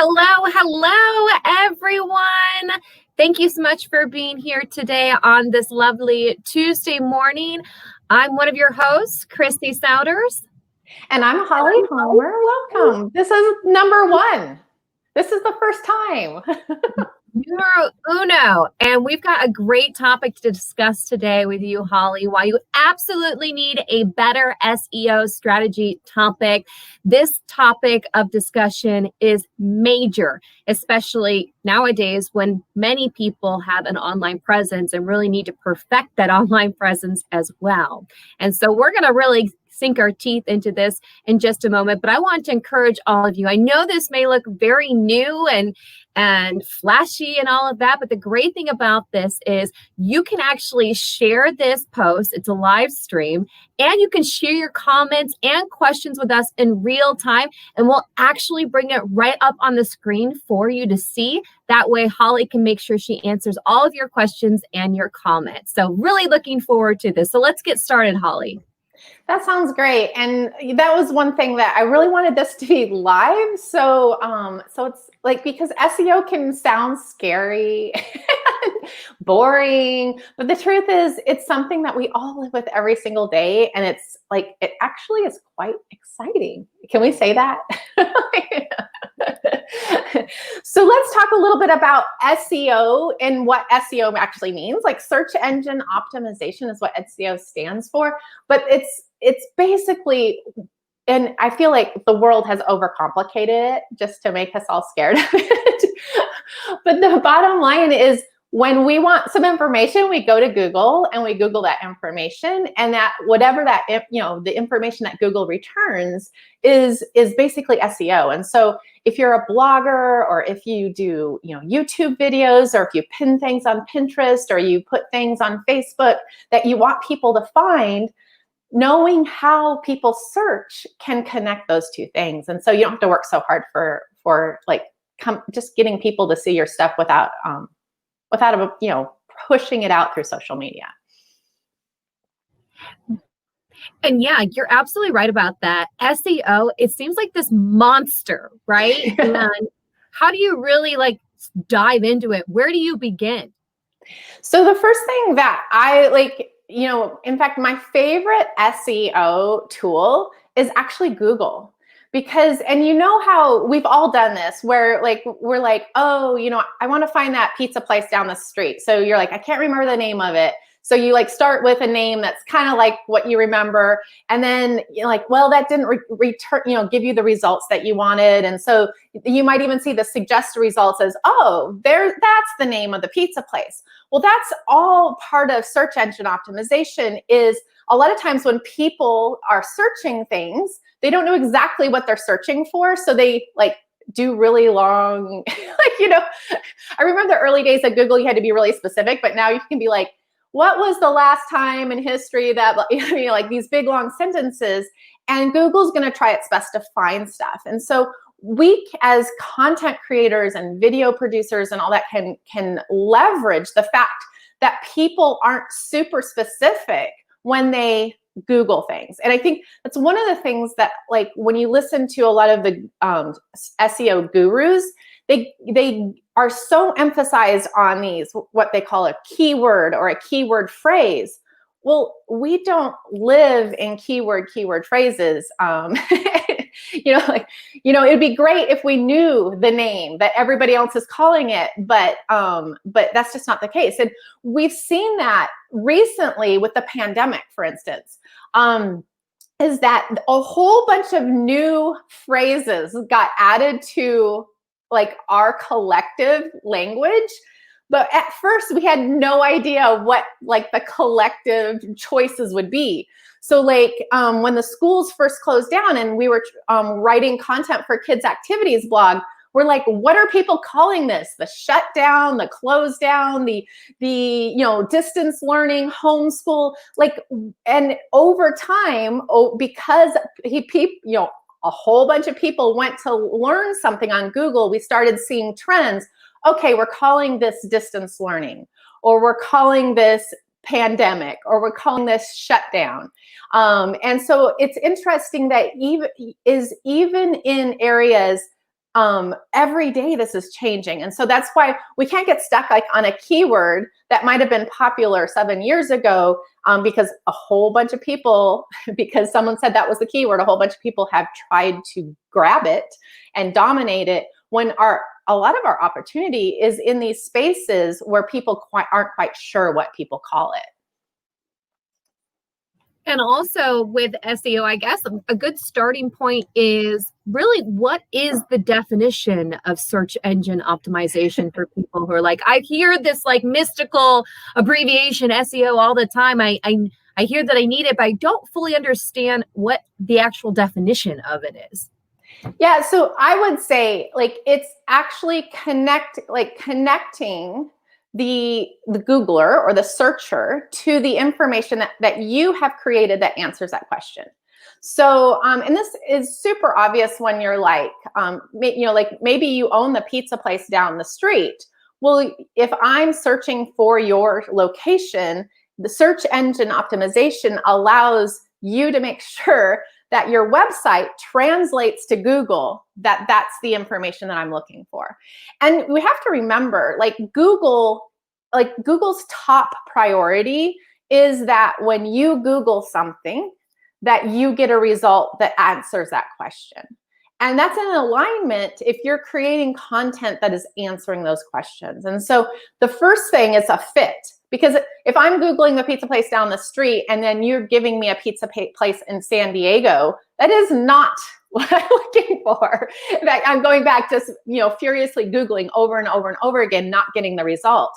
Hello, everyone. Thank you so much for being here today on this lovely Tuesday morning. I'm one of your hosts, Christy Souders. And I'm Holly Homer. Welcome. This is number one. This is the first time. Numero uno. And we've got a great topic to discuss today with you, Holly. Why you absolutely need a better SEO strategy topic. This topic of discussion is major, especially nowadays when many people have an online presence and really need to perfect that online presence as well. And so we're going to really sink our teeth into this in just a moment, but I want to encourage all of you. I know this may look very new and flashy and all of that, but the great thing about this is you can actually share this post. It's a live stream, and you can share your comments and questions with us in real time, and we'll actually bring it right up on the screen for you to see. That way, Holly can make sure she answers all of your questions and your comments. So really looking forward to this. So let's get started, Holly. That sounds great. And that was one thing that I really wanted this to be live. So it's like, because SEO can sound scary, boring, but the truth is it's something that we all live with every single day. And it's like, it actually is quite exciting. Can we say that? So let's talk a little bit about SEO and what SEO actually means. Like, search engine optimization is what SEO stands for, but it's basically, and I feel like the world has overcomplicated it just to make us all scared of it. But the bottom line is, when we want some information, we go to Google and we Google that information, and that whatever that, the information that Google returns is basically SEO. And so if you're a blogger, or if you do, YouTube videos, or if you pin things on Pinterest, or you put things on Facebook that you want people to find, knowing how people search can connect those two things. And so you don't have to work so hard for just getting people to see your stuff without pushing it out through social media. And yeah, you're absolutely right about that. SEO, it seems like this monster, right? And how do you really dive into it? Where do you begin? So the first thing that I in fact, my favorite SEO tool is actually Google. Because, and you know how we've all done this, where we're like, oh, I want to find that pizza place down the street. So you're like, I can't remember the name of it. So you start with a name that's kind of like what you remember. And then you're like, well, that didn't return, give you the results that you wanted. And so you might even see the suggested results as, oh, that's the name of the pizza place. Well, that's all part of search engine optimization. Is a lot of times when people are searching things, they don't know exactly what they're searching for. So they do really long, I remember the early days at Google, you had to be really specific, but now you can be like, what was the last time in history that, these big long sentences, and Google's going to try its best to find stuff. And so we, as content creators and video producers and all that, can leverage the fact that people aren't super specific when they Google things. And I think that's one of the things that, when you listen to a lot of the SEO gurus, they are so emphasized on these, what they call a keyword or a keyword phrase. Well, we don't live in keyword phrases. It'd be great if we knew the name that everybody else is calling it, but that's just not the case. And we've seen that recently with the pandemic, for instance, is that a whole bunch of new phrases got added to our collective language. But at first we had no idea what the collective choices would be. So when the schools first closed down and we were writing content for kids' activities blog, we're like, what are people calling this? The shutdown, the close down, the distance learning, homeschool, and over time, because a whole bunch of people went to learn something on Google, we started seeing trends. Okay, we're calling this distance learning, or we're calling this pandemic, or we're calling this shutdown. And so it's interesting that even in areas every day this is changing. And so that's why we can't get stuck like on a keyword that might have been popular 7 years ago, because a whole bunch of people, because someone said that was the keyword, a whole bunch of people have tried to grab it and dominate it, when a lot of our opportunity is in these spaces where people aren't quite sure what people call it. And also with SEO, I guess a good starting point is really, what is the definition of search engine optimization for people who are like, I hear this like mystical abbreviation SEO all the time. I hear that I need it, but I don't fully understand what the actual definition of it is. Yeah, so I would say like it's actually connecting the Googler or the searcher to the information that you have created that answers that question. So, and this is super obvious when you're like, like maybe you own the pizza place down the street. Well, if I'm searching for your location, the search engine optimization allows you to make sure that your website translates to Google, that's the information that I'm looking for. And we have to remember, like Google's top priority is that when you Google something, that you get a result that answers that question. And that's in alignment if you're creating content that is answering those questions. And so the first thing is a fit. Because if I'm Googling the pizza place down the street and then you're giving me a pizza place in San Diego, that is not what I'm looking for. In fact, I'm going back to, furiously Googling over and over and over again, not getting the result.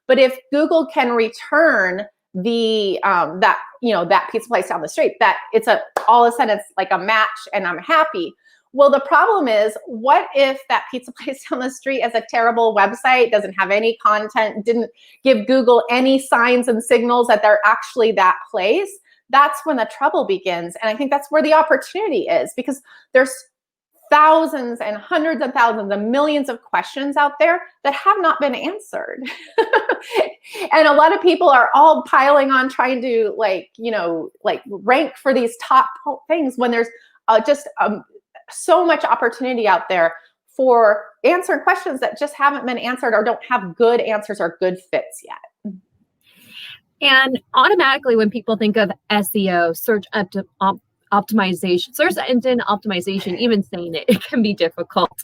But if Google can return the that pizza place down the street, that it's all of a sudden it's like a match and I'm happy. Well, the problem is, what if that pizza place down the street has a terrible website, doesn't have any content, didn't give Google any signs and signals that they're actually that place? That's when the trouble begins. And I think that's where the opportunity is, because there's thousands and hundreds of thousands and millions of questions out there that have not been answered. And a lot of people are all piling on trying to rank for these top things when there's just so much opportunity out there for answering questions that just haven't been answered or don't have good answers or good fits yet. And automatically when people think of SEO, search optimization, search engine optimization, even saying it can be difficult.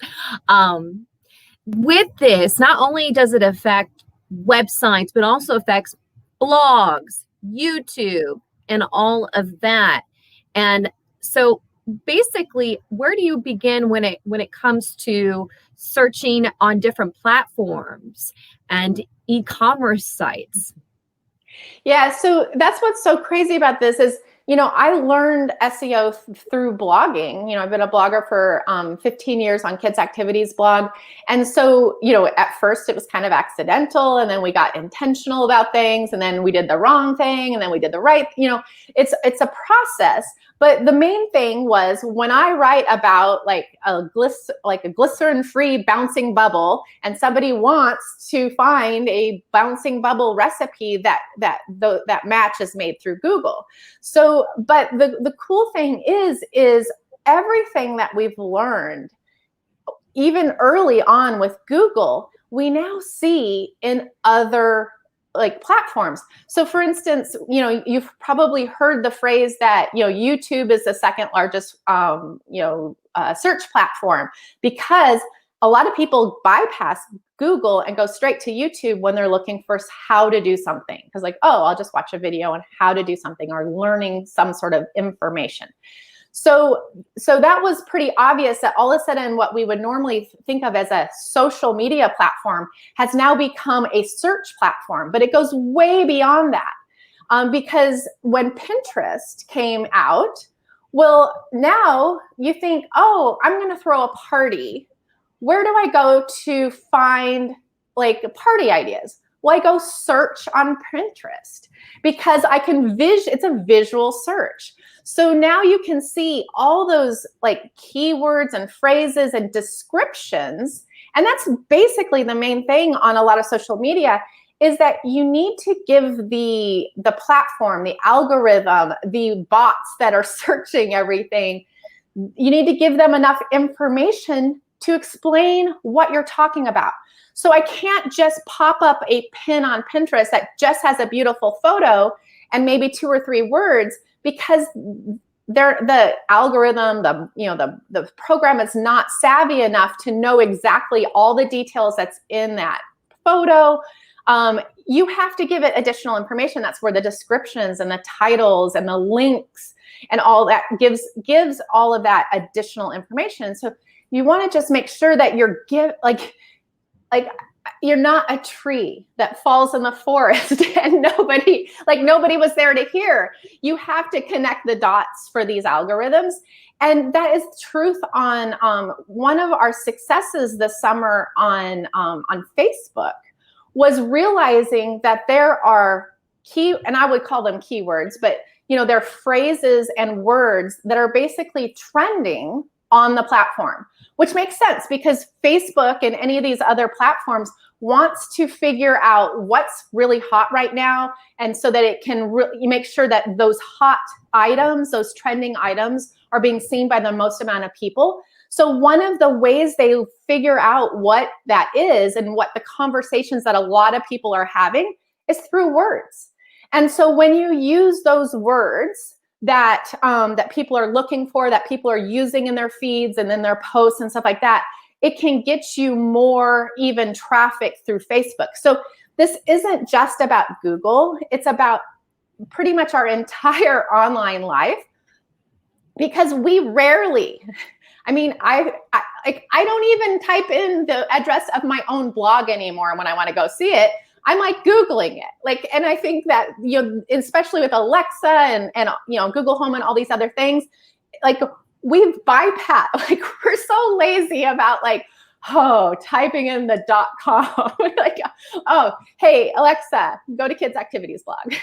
With this, not only does it affect websites, but also affects blogs, YouTube, and all of that. And so basically, where do you begin when it comes to searching on different platforms and e-commerce sites? Yeah, so that's what's so crazy about this is, I learned SEO through blogging. I've been a blogger for 15 years on Kids Activities blog. And so, at first it was kind of accidental, and then we got intentional about things, and then we did the wrong thing, and then we did the right, it's a process. But the main thing was when I write about like a glycerin-free bouncing bubble, and somebody wants to find a bouncing bubble recipe that match is made through Google. So, but the cool thing is everything that we've learned, even early on with Google, we now see in other platforms. So for instance, you've probably heard the phrase that, YouTube is the second largest, search platform, because a lot of people bypass Google and go straight to YouTube when they're looking for how to do something. Because I'll just watch a video on how to do something or learning some sort of information. So that was pretty obvious that all of a sudden what we would normally think of as a social media platform has now become a search platform, but it goes way beyond that. Because when Pinterest came out, well, now you think, I'm going to throw a party. Where do I go to find party ideas? Well, I go search on Pinterest because I can it's a visual search. So now you can see all those keywords and phrases and descriptions. And that's basically the main thing on a lot of social media, is that you need to give the platform, the algorithm, the bots that are searching everything, you need to give them enough information to explain what you're talking about. So I can't just pop up a pin on Pinterest that just has a beautiful photo and maybe 2 or 3 words, because the algorithm, the program is not savvy enough to know exactly all the details that's in that photo. You have to give it additional information. That's where the descriptions and the titles and the links and all that gives all of that additional information. So you want to just make sure that you're you're not a tree that falls in the forest and nobody was there to hear. You have to connect the dots for these algorithms. And that is truth on one of our successes this summer on Facebook was realizing that there are and I would call them keywords, but there are phrases and words that are basically trending on the platform, which makes sense because Facebook and any of these other platforms wants to figure out what's really hot right now, and so that it can make sure that those hot items, those trending items, are being seen by the most amount of people. So one of the ways they figure out what that is and what the conversations that a lot of people are having is through words. And so when you use those words that people are looking for, that people are using in their feeds and in their posts and stuff like that, it can get you more even traffic through Facebook. So this isn't just about Google. It's about pretty much our entire online life, because we rarely, I don't even type in the address of my own blog anymore when I want to go see it. I'm Googling it. And I think that, especially with Alexa and Google Home and all these other things, we've bypassed, we're so lazy about typing in the .com. Oh, hey, Alexa, go to kids activities blog.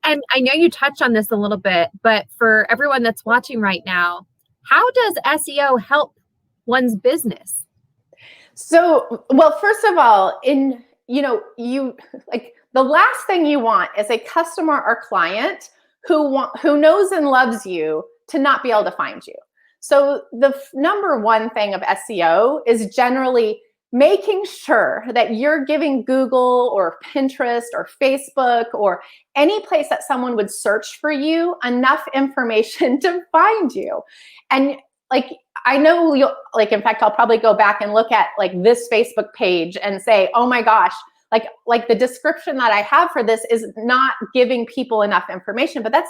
And I know you touched on this a little bit, but for everyone that's watching right now, how does SEO help one's business? So, well, first of all, the last thing you want is a customer or client who knows and loves you to not be able to find you. So the number one thing of SEO is generally making sure that you're giving Google or Pinterest or Facebook or any place that someone would search for you enough information to find you. And I know you'll in fact, I'll probably go back and look at this Facebook page and say, oh my gosh, the description that I have for this is not giving people enough information. But that's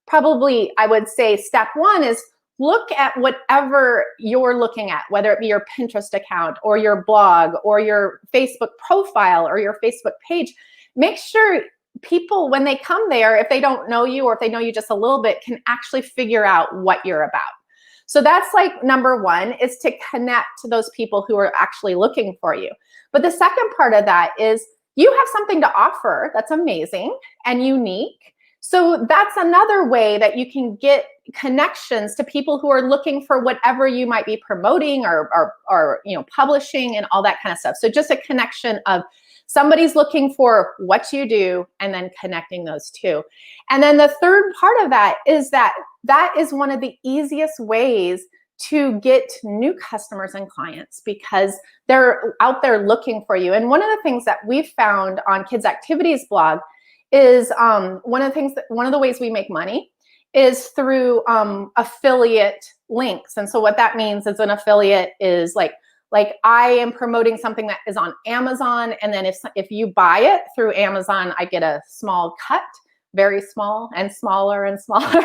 probably, I would say, step one is look at whatever you're looking at, whether it be your Pinterest account or your blog or your Facebook profile or your Facebook page. Make sure people, when they come there, if they don't know you or if they know you just a little bit, can actually figure out what you're about. So that's number one, is to connect to those people who are actually looking for you. But the second part of that is you have something to offer that's amazing and unique. So that's another way that you can get connections to people who are looking for whatever you might be promoting or publishing and all that kind of stuff. So just a connection of somebody's looking for what you do and then connecting those two. And then the third part of that is that is one of the easiest ways to get new customers and clients, because they're out there looking for you. And one of the things that we've found on Kids Activities blog is one of the ways we make money is through affiliate links. And so what that means is an affiliate is like I am promoting something that is on Amazon, and then if you buy it through Amazon, I get a small cut, very small and smaller and smaller.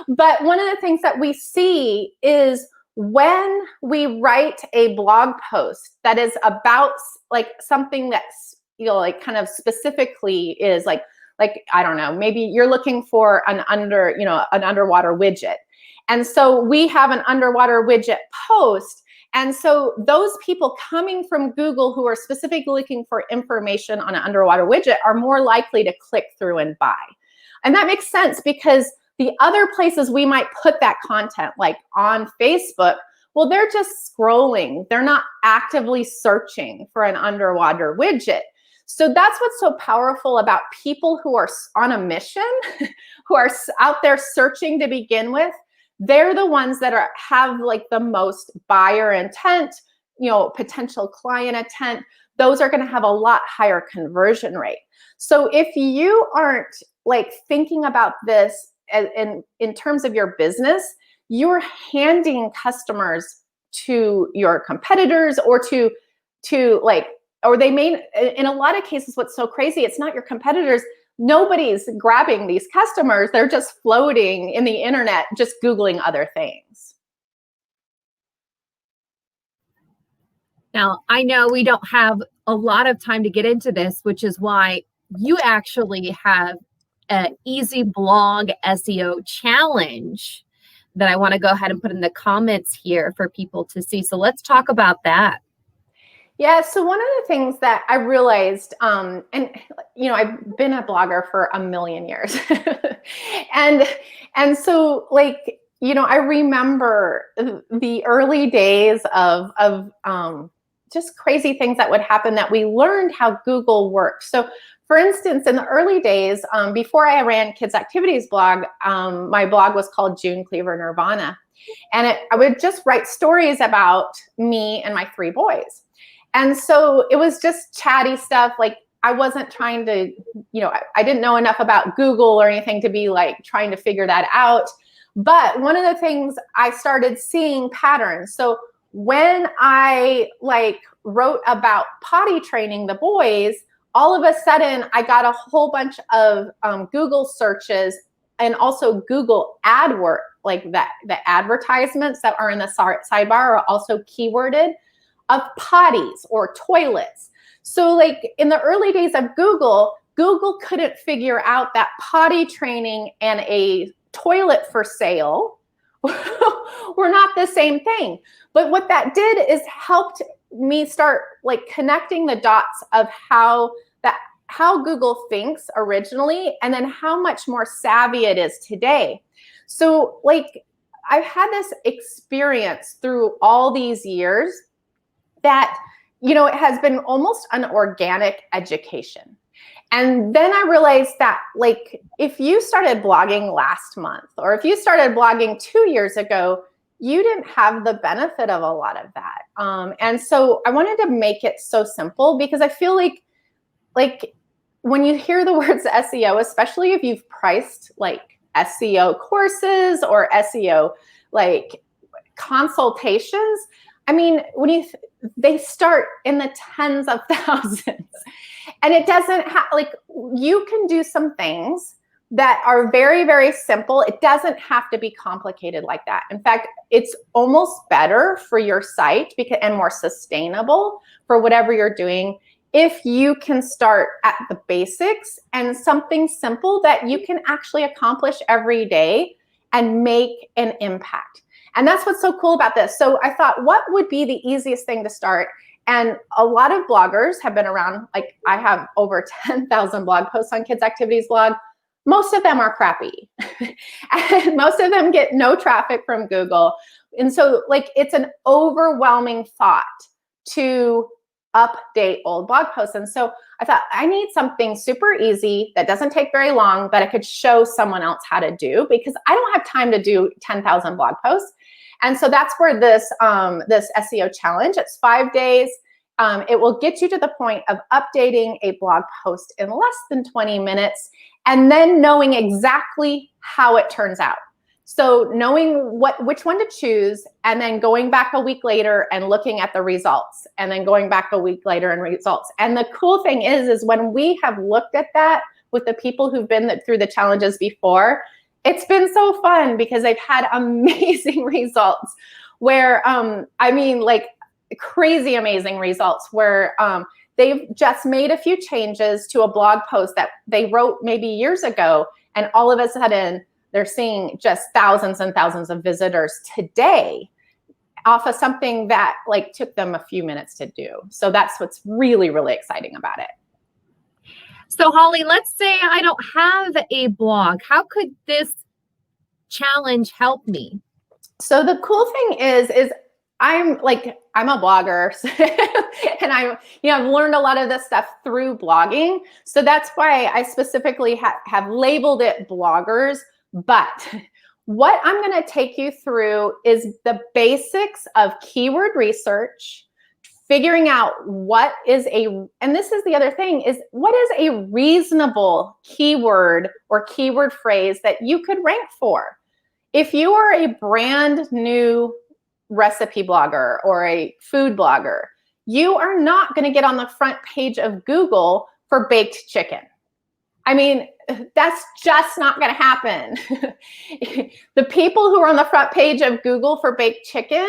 But one of the things that we see is when we write a blog post that is about something that's kind of specifically is I don't know, maybe you're looking for an underwater widget. And so we have an underwater widget post. And so those people coming from Google who are specifically looking for information on an underwater widget are more likely to click through and buy. And that makes sense, because the other places we might put that content, like on Facebook, well, they're just scrolling. They're not actively searching for an underwater widget. So that's what's so powerful about people who are on a mission, who are out there searching to begin with. they're the ones that have like the most buyer intent, potential client intent. Those are going to have a lot higher conversion rate. So if you aren't like thinking about this in terms of your business, you're handing customers to your competitors or to like, or they may, in a lot of cases, what's so crazy, it's not your competitors. Nobody's grabbing these customers. They're just floating in the internet, just Googling other things. Now, I know we don't have a lot of time to get into this, which is why you actually have an easy blog SEO challenge that I want to go ahead and put in the comments here for people to see. So let's talk about that. Yeah, so one of the things that I realized, and I've been a blogger for a million years, and so like, I remember the early days of just crazy things that would happen, that we learned how Google worked. So for instance, in the early days, before I ran Kids Activities blog, my blog was called June Cleaver Nirvana. And I would just write stories about me and my 3 boys. And so it was just chatty stuff. Like, I wasn't trying to, I didn't know enough about Google or anything to be like trying to figure that out. But one of the things, I started seeing patterns. So when I like wrote about potty training the boys, all of a sudden I got a whole bunch of Google searches, and also Google AdWords, like that the advertisements that are in the sidebar are also keyworded, of potties or toilets. So like in the early days of Google couldn't figure out that potty training and a toilet for sale were not the same thing. But what that did is helped me start like connecting the dots of how Google thinks originally, and then how much more savvy it is today. So like, I've had this experience through all these years that, it has been almost an organic education. And then I realized that, like, if you started blogging last month, or if you started blogging 2 years ago, you didn't have the benefit of a lot of that. And so I wanted to make it so simple, because I feel like when you hear the words SEO, especially if you've priced like SEO courses or SEO like consultations, I mean, they start in the tens of thousands, and it doesn't have, like, you can do some things that are very, very simple. It doesn't have to be complicated like that. In fact, it's almost better for your site and more sustainable for whatever you're doing if you can start at the basics and something simple that you can actually accomplish every day and make an impact. And that's what's so cool about this. So I thought, what would be the easiest thing to start? And a lot of bloggers have been around. Like, I have over 10,000 blog posts on Kids Activities blog. Most of them are crappy. And most of them get no traffic from Google. And so like, it's an overwhelming thought to update old blog posts. And so I thought, I need something super easy that doesn't take very long, that I could show someone else how to do, because I don't have time to do 10,000 blog posts. And so that's where this SEO challenge, it's 5 days. It will get you to the point of updating a blog post in less than 20 minutes, and then knowing exactly how it turns out. So knowing which one to choose, and then going back a week later and looking at the results, and then going back a week later and results. And the cool thing is when we have looked at that with the people who've been through the challenges before, it's been so fun, because they've had amazing results where, I mean, like crazy amazing results where they've just made a few changes to a blog post that they wrote maybe years ago, and all of a sudden they're seeing just thousands and thousands of visitors today off of something that like took them a few minutes to do. So that's what's really, really exciting about it. So Holly, let's say I don't have a blog. How could this challenge help me? So the cool thing is I'm a blogger, and I've learned a lot of this stuff through blogging. So that's why I specifically have labeled it bloggers. But What I'm going to take you through is the basics of keyword research, figuring out what is and this is the other thing, is what is a reasonable keyword or keyword phrase that you could rank for. If you are a brand new recipe blogger or a food blogger, you are not going to get on the front page of Google for baked chicken. I mean, that's just not going to happen. The people who are on the front page of Google for baked chicken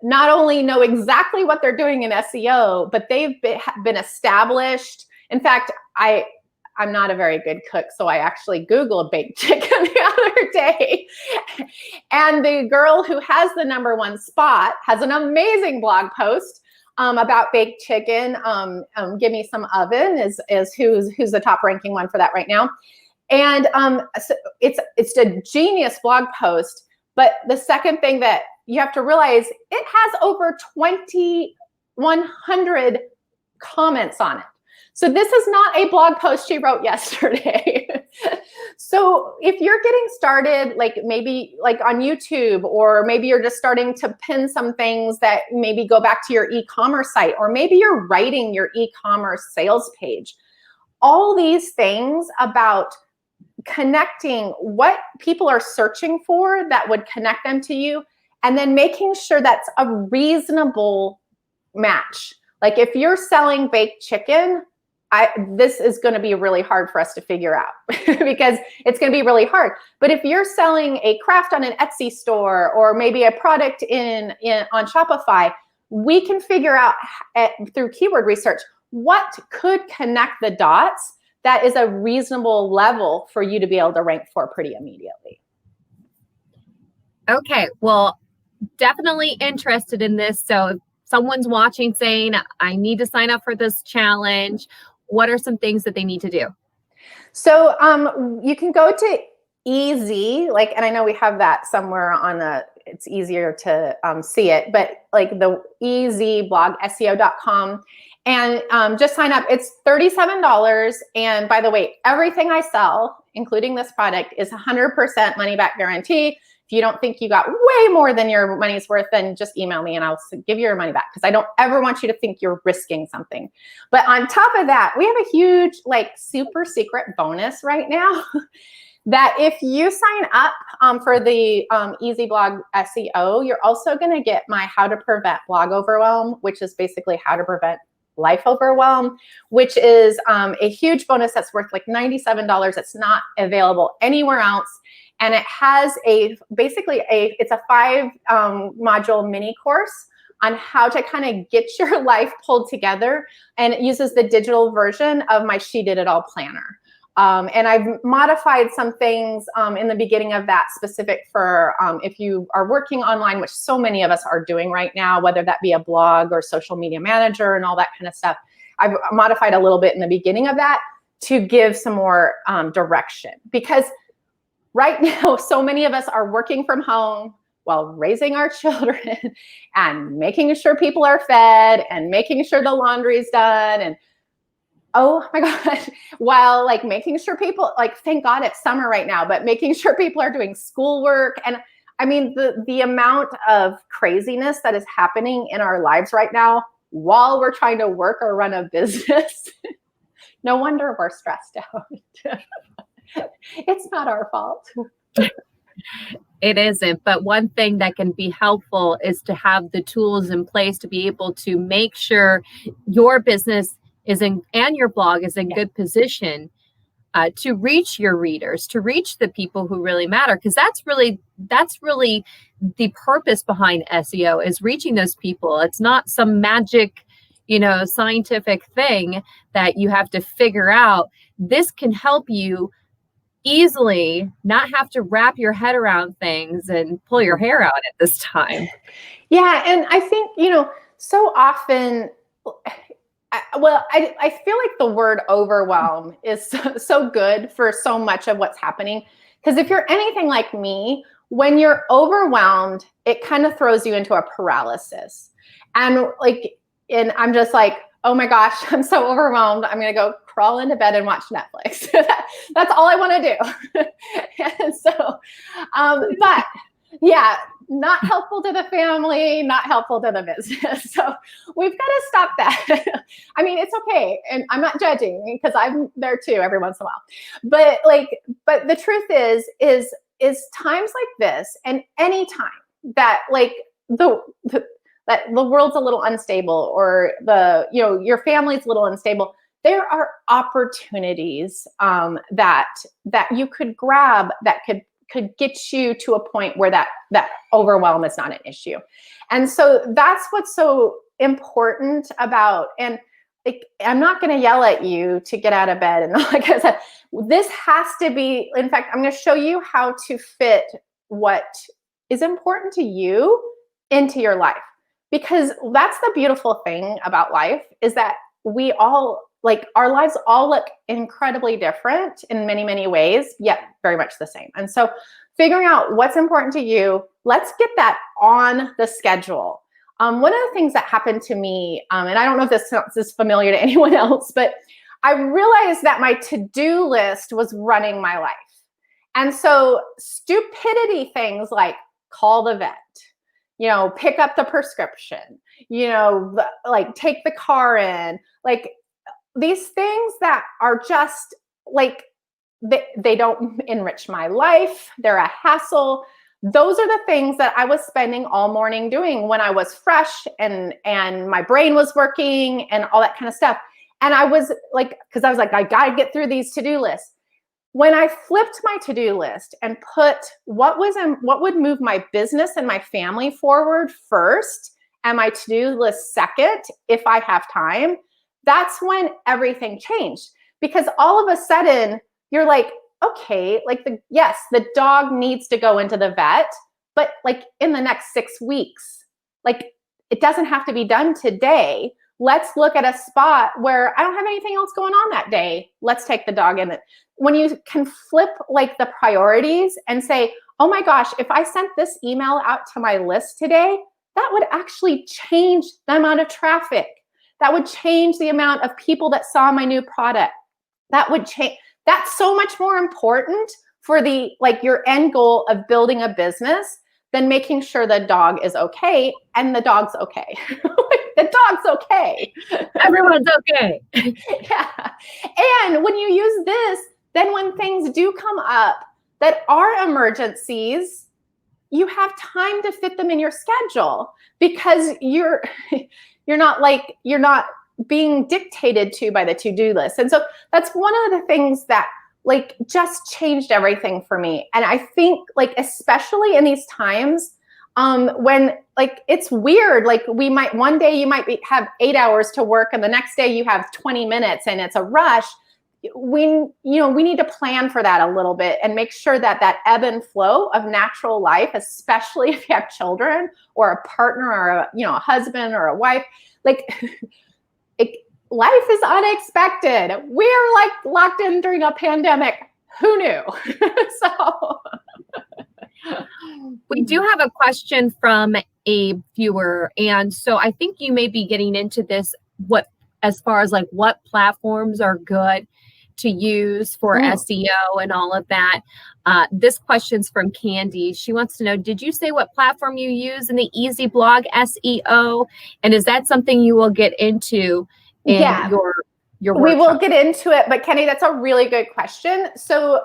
not only know exactly what they're doing in SEO, but they've been established. In fact, I'm not a very good cook, so I actually Googled baked chicken the other day. And the girl who has the #1 spot has an amazing blog post about baked chicken. Give Me Some Oven is who's the top ranking one for that right now. And so it's a genius blog post. But the second thing that you have to realize, it has over 2,100 comments on it. So this is not a blog post she wrote yesterday. So if you're getting started, like maybe like on YouTube, or maybe you're just starting to pin some things that maybe go back to your e-commerce site, or maybe you're writing your e-commerce sales page, all these things about connecting what people are searching for that would connect them to you, and then making sure that's a reasonable match. Like if you're selling baked chicken, this is going to be really hard for us to figure out because it's going to be really hard. But if you're selling a craft on an Etsy store, or maybe a product on Shopify, we can figure out through keyword research what could connect the dots that is a reasonable level for you to be able to rank for pretty immediately. Okay, well, definitely interested in this. So if someone's watching saying, I need to sign up for this challenge, what are some things that they need to do? So you can go to Easy, and I know we have that somewhere it's easier to see it, but like the Easy blog, SEO.com, and just sign up. It's $37. And by the way, everything I sell, including this product, is 100% money back guarantee. If you don't think you got way more than your money's worth, then just email me and I'll give you your money back, because I don't ever want you to think you're risking something. But on top of that, we have a huge, super secret bonus right now that if you sign up for the Easy Blog SEO, you're also going to get my How to Prevent Blog Overwhelm, which is basically how to prevent life overwhelm, which is a huge bonus that's worth like $97. It's not available anywhere else. And it has it's a 5-module mini course on how to kind of get your life pulled together. And it uses the digital version of my She Did It All planner. And I've modified some things in the beginning of that, specific for if you are working online, which so many of us are doing right now, whether that be a blog or social media manager and all that kind of stuff. I've modified a little bit in the beginning of that to give some more direction, because right now, so many of us are working from home while raising our children and making sure people are fed and making sure the laundry's done. And oh my gosh, while making sure people, thank God it's summer right now, but making sure people are doing schoolwork. And I mean, the amount of craziness that is happening in our lives right now while we're trying to work or run a business, no wonder we're stressed out. It's not our fault. It isn't. But one thing that can be helpful is to have the tools in place to be able to make sure your business and your blog is in good position to reach your readers, to reach the people who really matter. Because that's really the purpose behind SEO, is reaching those people. It's not some magic, scientific thing that you have to figure out. This can help you easily not have to wrap your head around things and pull your hair out at this time. Yeah. And I think, so often, I feel like the word overwhelm is so good for so much of what's happening. Because if you're anything like me, when you're overwhelmed, it kind of throws you into a paralysis. And I'm just like, oh my gosh, I'm so overwhelmed. I'm going to go crawl into bed and watch Netflix. That's all I want to do. And so, but yeah, not helpful to the family, not helpful to the business. So we've got to stop that. I mean, it's okay. And I'm not judging because I'm there too every once in a while. But the truth is times like this, and any time that like that the world's a little unstable, or your family's a little unstable, there are opportunities that you could grab that could get you to a point where that overwhelm is not an issue. And so that's what's so important about, and like, I'm not going to yell at you to get out of bed. And like I said, this has to be, in fact, I'm going to show you how to fit what is important to you into your life. Because that's the beautiful thing about life, is that we all, like, our lives all look incredibly different in many, many ways, yet very much the same. And so figuring out what's important to you, let's get that on the schedule. One of the things that happened to me, and I don't know if this is familiar to anyone else, but I realized that my to-do list was running my life. And so stupidity things like call the vet, pick up the prescription, like take the car in, like these things that are just like, they don't enrich my life. They're a hassle. Those are the things that I was spending all morning doing when I was fresh and my brain was working and all that kind of stuff. And I was like, because I was like, I got to get through these to-do lists. When I flipped my to-do list and put what would move my business and my family forward first, and my to-do list second, if I have time, that's when everything changed. Because all of a sudden you're like, okay, like the dog needs to go into the vet, but like in the next 6 weeks, like it doesn't have to be done today. Let's look at a spot where I don't have anything else going on that day. Let's take the dog in. When you can flip like the priorities and say, oh my gosh, if I sent this email out to my list today, that would actually change the amount of traffic. That would change the amount of people that saw my new product. That would change. That's so much more important for your end goal of building a business than making sure the dog is okay, and the dog's okay. The dog's okay. Everyone's okay. Yeah. And when you use this, then when things do come up that are emergencies, you have time to fit them in your schedule, because you're not being dictated to by the to-do list. And so that's one of the things that like just changed everything for me. And I think like, especially in these times, when like, it's weird, like one day you might have 8 hours to work and the next day you have 20 minutes and it's a rush. We need to plan for that a little bit and make sure that ebb and flow of natural life, especially if you have children or a partner or a husband or a wife, like life is unexpected. We're like locked in during a pandemic. Who knew? So we do have a question from a viewer. And so I think you may be getting into this, as far as like what platforms are good to use for SEO and all of that. This question's from Candy. She wants to know, did you say what platform you use in the Easy Blog SEO? And is that something you will get into in your workshop? We will get into it, but Kenny, that's a really good question. So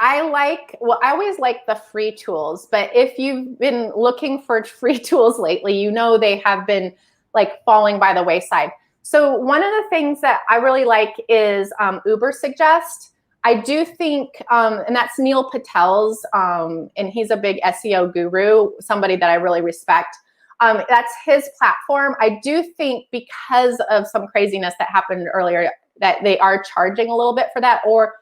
I always like the free tools, but if you've been looking for free tools lately, they have been like falling by the wayside. So one of the things that I really like is Uber Suggest. I do think, and that's Neil Patel's, and he's a big SEO guru, somebody that I really respect. That's his platform. I do think because of some craziness that happened earlier that they are charging a little bit for that, or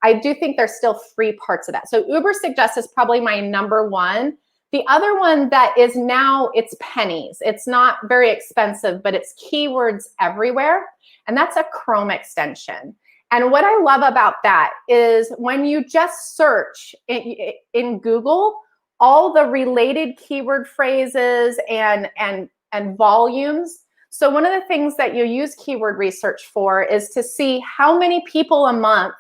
I do think there's still free parts of that. So Uber Suggest is probably my number one. The other one that is now, it's pennies. It's not very expensive, but it's keywords everywhere. And that's a Chrome extension. And what I love about that is when you just search in Google, all the related keyword phrases and volumes, So one of the things that you use keyword research for is to see how many people a month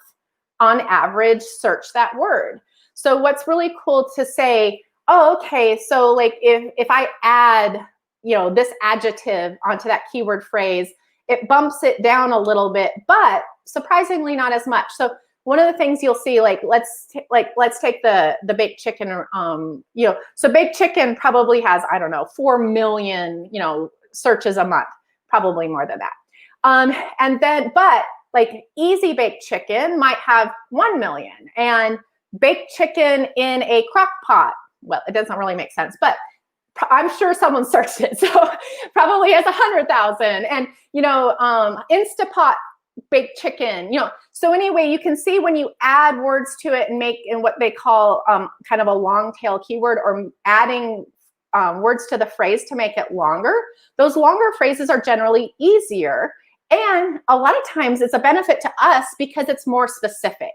on average search that word. So what's really cool to say, oh, okay, so like if I add, this adjective onto that keyword phrase, it bumps it down a little bit, but surprisingly not as much. So one of the things you'll see, let's take the baked chicken, so baked chicken probably has, I don't know, 4 million, searches a month, probably more than that. And then, but like easy baked chicken might have 1 million, and baked chicken in a crock pot, well, it doesn't really make sense, but I'm sure someone searched it, so probably has 100,000. And Instapot baked chicken, so anyway, you can see when you add words to it and make in what they call kind of a long tail keyword, or adding words to the phrase to make it longer, those longer phrases are generally easier, and a lot of times it's a benefit to us because it's more specific.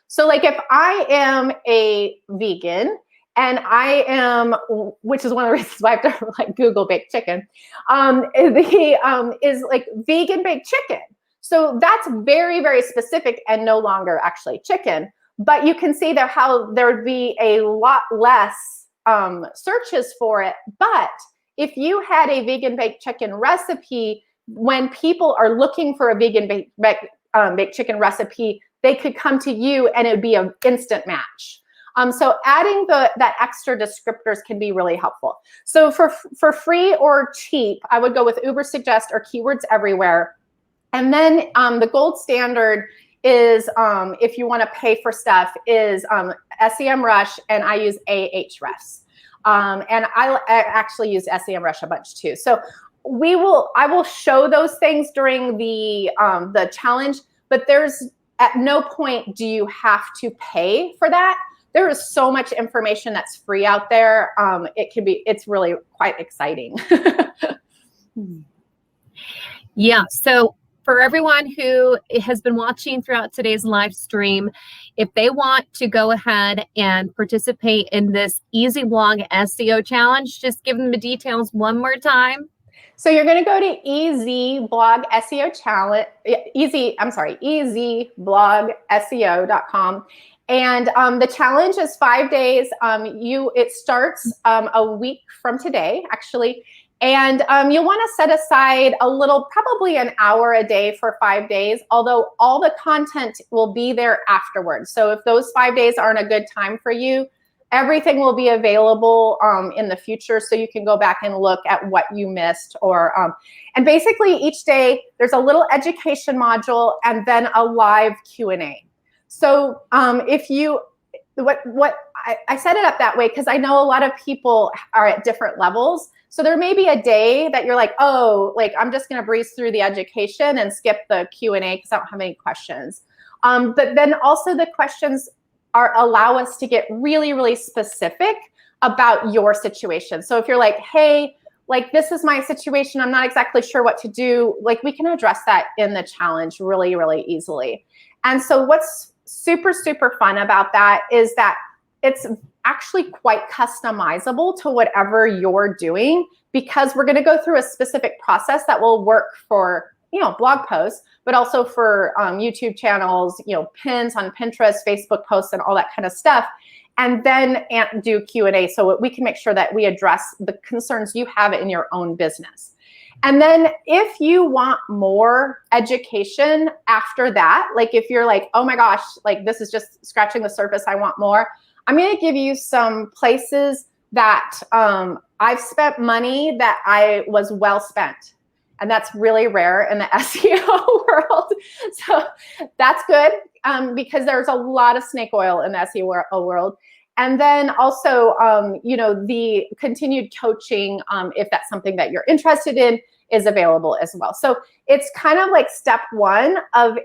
So like if I am a vegan, and I am, which is one of the reasons why I have to like Google baked chicken, is like vegan baked chicken. So that's very, very specific and no longer actually chicken. But you can see there how there would be a lot less searches for it. But if you had a vegan baked chicken recipe, when people are looking for a vegan baked chicken recipe, they could come to you and it would be an instant match. So adding that extra descriptors can be really helpful. So for free or cheap, I would go with Ubersuggest or Keywords Everywhere. And then the gold standard is, if you want to pay for stuff, is SEMrush, and I use Ahrefs. And I actually use SEMrush a bunch too. So I will show those things during the challenge, but there's at no point do you have to pay for that. There is so much information that's free out there. It's really quite exciting. Yeah. So for everyone who has been watching throughout today's live stream, if they want to go ahead and participate in this Easy Blog SEO challenge, just give them the details one more time. So you're going to go to Easy Blog SEO challenge, easyblogSEO.com. And the challenge is 5 days. It starts a week from today, actually. And you'll want to set aside probably an hour a day for 5 days, although all the content will be there afterwards. So if those 5 days aren't a good time for you, everything will be available in the future, so you can go back and look at what you missed. And basically each day there's a little education module and then a live Q&A. So I set it up that way because I know a lot of people are at different levels. So there may be a day that you're like, oh, like I'm just going to breeze through the education and skip the Q&A because I don't have any questions. But then also the questions allow us to get really, really specific about your situation. So if you're like, hey, like this is my situation, I'm not exactly sure what to do, like we can address that in the challenge really, really easily. And so what's super, super fun about that is that it's actually quite customizable to whatever you're doing, because we're going to go through a specific process that will work for, blog posts, but also for YouTube channels, pins on Pinterest, Facebook posts, and all that kind of stuff. And then do Q&A so we can make sure that we address the concerns you have in your own business. And then if you want more education after that, like if you're like, oh my gosh, like this is just scratching the surface, I want more, I'm going to give you some places that I've spent money that I was well spent. And that's really rare in the SEO world. So that's good because there's a lot of snake oil in the SEO world. And then also, the continued coaching, if that's something that you're interested in, is available as well. So it's kind of like step one of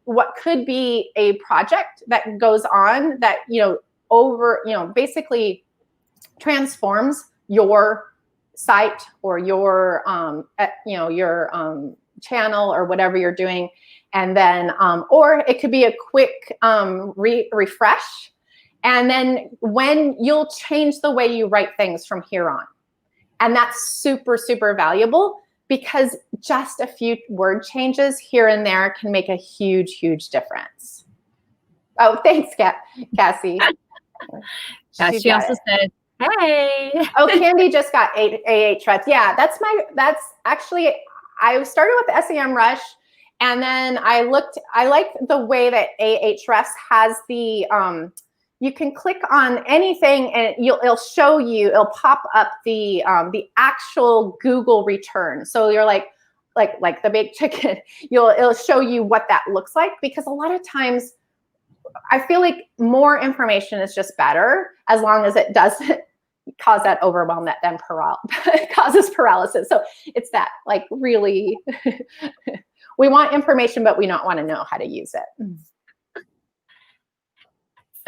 what could be a project that goes on that, basically transforms your site or your channel or whatever you're doing. And then, or it could be a quick refresh. And then when you'll change the way you write things from here on. And that's super, super valuable because just a few word changes here and there can make a huge, huge difference. Oh, thanks, Cassie. Yeah, she also said, hey. Oh, Candy just got Ahrefs. Yeah, that's actually, I started with SEM Rush, and then I like the way that Ahrefs has the, you can click on anything and it'll pop up the actual Google return. So you're like the baked chicken, it'll show you what that looks like, because a lot of times I feel like more information is just better, as long as it doesn't cause that overwhelm that then causes paralysis. So it's that, like, really, we want information, but we don't want to know how to use it.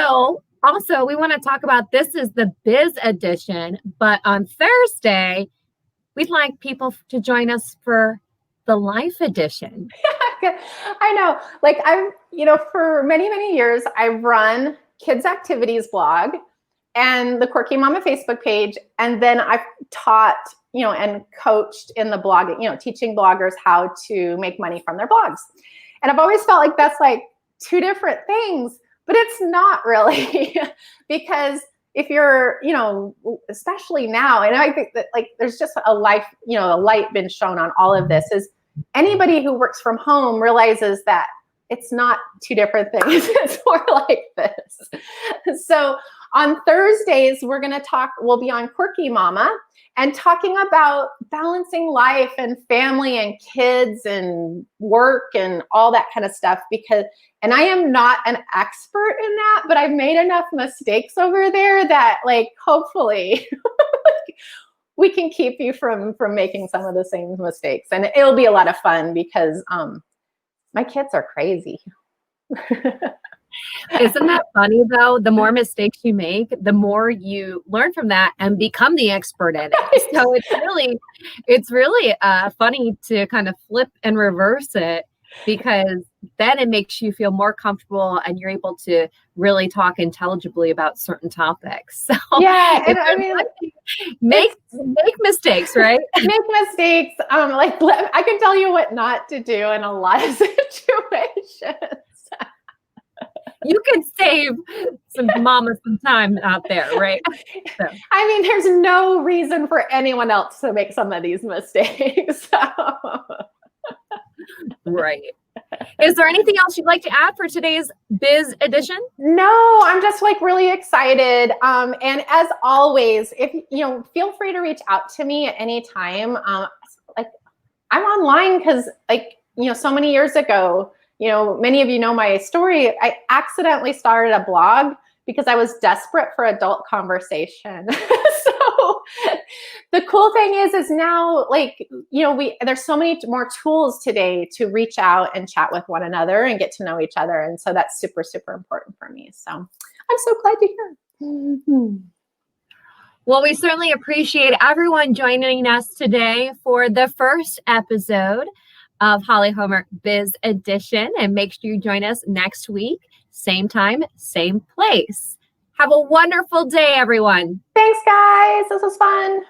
So also, we want to talk about, this is the biz edition, but on Thursday, we'd like people to join us for the life edition. I know, like, for many, many years, I've run kids activities blog and the Quirky Mama Facebook page. And then I've taught, and coached in the blog, teaching bloggers how to make money from their blogs. And I've always felt like that's like two different things, but it's not really, because if you're, especially now, and I think that, like, there's just a light been shown on all of this, is anybody who works from home realizes that it's not two different things. It's more like this. So on Thursdays, we'll be on Quirky Mama and talking about balancing life and family and kids and work and all that kind of stuff, and I am not an expert in that, but I've made enough mistakes over there that, like, hopefully we can keep you from making some of the same mistakes. And it'll be a lot of fun, because my kids are crazy. Isn't that funny, though? The more mistakes you make, the more you learn from that and become the expert in it. So it's really funny to kind of flip and reverse it, because then it makes you feel more comfortable and you're able to really talk intelligibly about certain topics. So yeah, and I mean, make mistakes, right? Make mistakes. I can tell you what not to do in a lot of situations. You can save some mamas some time out there, right? So. I mean, there's no reason for anyone else to make some of these mistakes. Right. Is there anything else you'd like to add for today's biz edition? No, I'm just really excited. And as always, if feel free to reach out to me at any time. I'm online because, so many years ago, many of you know my story. I accidentally started a blog because I was desperate for adult conversation. So the cool thing is now, there's so many more tools today to reach out and chat with one another and get to know each other. And so that's super, super important for me. So I'm so glad to hear. Mm-hmm. Well, we certainly appreciate everyone joining us today for the first episode of Holly Homer Biz Edition. And make sure you join us next week, same time, same place. Have a wonderful day, everyone. Thanks, guys. This was fun.